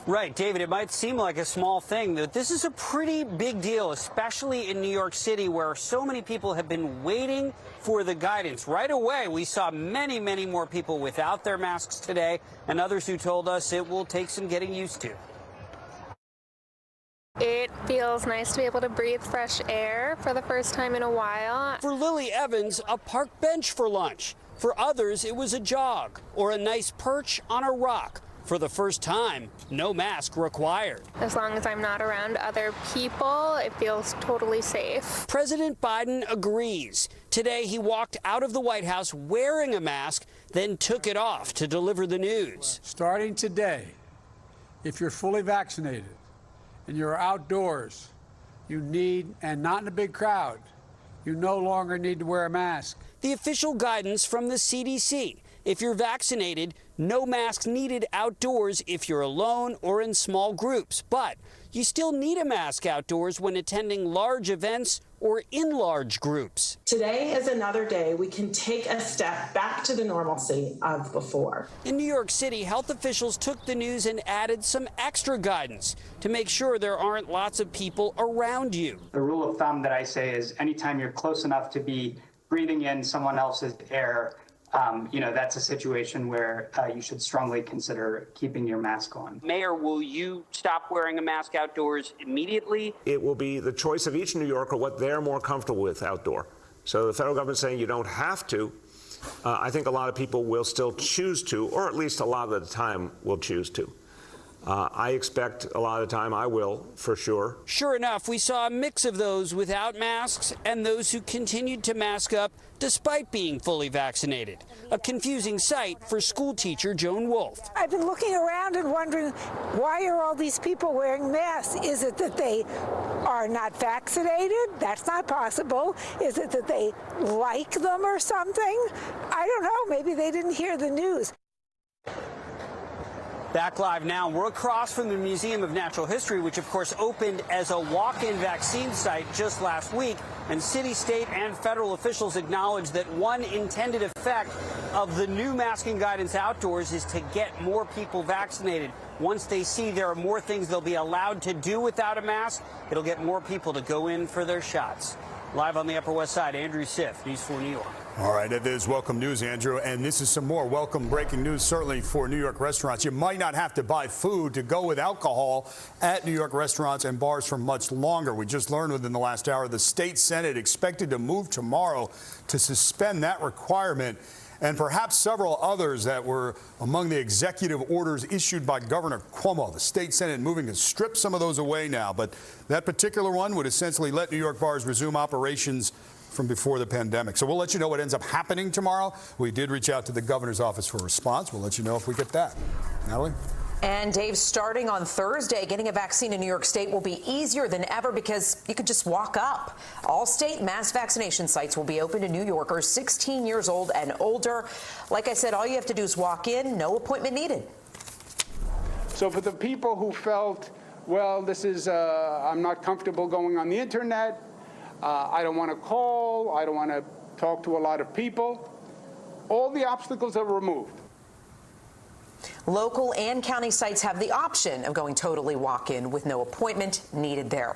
Right, David, it might seem like a small thing, but this is a pretty big deal, especially in New York City, where so many people have been waiting for the guidance. Right away, we saw many, many more people without their masks today, and others who told us it will take some getting used to. It feels nice to be able to breathe fresh air for the first time in a while. For Lily Evans, a park bench for lunch. For others, it was a jog or a nice perch on a rock. For the first time, no mask required. As long as I'm not around other people, it feels totally safe. President Biden agrees. Today, he walked out of the White House wearing a mask, then took it off to deliver the news. Starting today, if you're fully vaccinated and you're outdoors, you need, and not in a big crowd, you no longer need to wear a mask. The official guidance from the CDC. If you're vaccinated, no masks needed outdoors if you're alone or in small groups. But you still need a mask outdoors when attending large events or in large groups. Today is another day we can take a step back to the normalcy of before. In New York City, health officials took the news and added some extra guidance to make sure there aren't lots of people around you. The rule of thumb that I say is anytime you're close enough to be breathing in someone else's air, that's a situation where you should strongly consider keeping your mask on. Mayor, will you stop wearing a mask outdoors immediately? It will be the choice of each New Yorker what they're more comfortable with outdoor. So the federal government saying you don't have to, I think a lot of people will still choose to, or at least a lot of the time will choose to. I expect a lot of the time I will, for sure. Sure enough, we saw a mix of those without masks and those who continued to mask up despite being fully vaccinated. A confusing sight for school teacher Joan Wolfe. I've been looking around and wondering, why are all these people wearing masks? Is it that they are not vaccinated? That's not possible. Is it that they like them or something? I don't know. Maybe they didn't hear the news. Back live now, we're across from the Museum of Natural History, which of course opened as a walk-in vaccine site just last week. And city, state, and federal officials acknowledge that one intended effect of the new masking guidance outdoors is to get more people vaccinated. Once they see there are more things they'll be allowed to do without a mask, it'll get more people to go in for their shots. Live on the Upper West Side, Andrew Siff, News 4 New York. All right, it is welcome news, Andrew, and this is some more welcome breaking news, certainly for New York restaurants. You might not have to buy food to go with alcohol at New York restaurants and bars for much longer. We just learned within the last hour the state Senate expected to move tomorrow to suspend that requirement, and perhaps several others that were among the executive orders issued by Governor Cuomo. The state Senate moving to strip some of those away now, but that particular one would essentially let New York bars resume operations from before the pandemic. So we'll let you know what ends up happening tomorrow. We did reach out to the governor's office for a response. We'll let you know if we get that. Natalie? And Dave, starting on Thursday, getting a vaccine in New York State will be easier than ever because you could just walk up. All state mass vaccination sites will be open to New Yorkers 16 years old and older. Like I said, all you have to do is walk in, no appointment needed. So for the people who felt, well, this is, I'm not comfortable going on the internet, I don't want to call, I don't want to talk to a lot of people, all the obstacles are removed. Local and county sites have the option of going totally walk-in with no appointment needed there.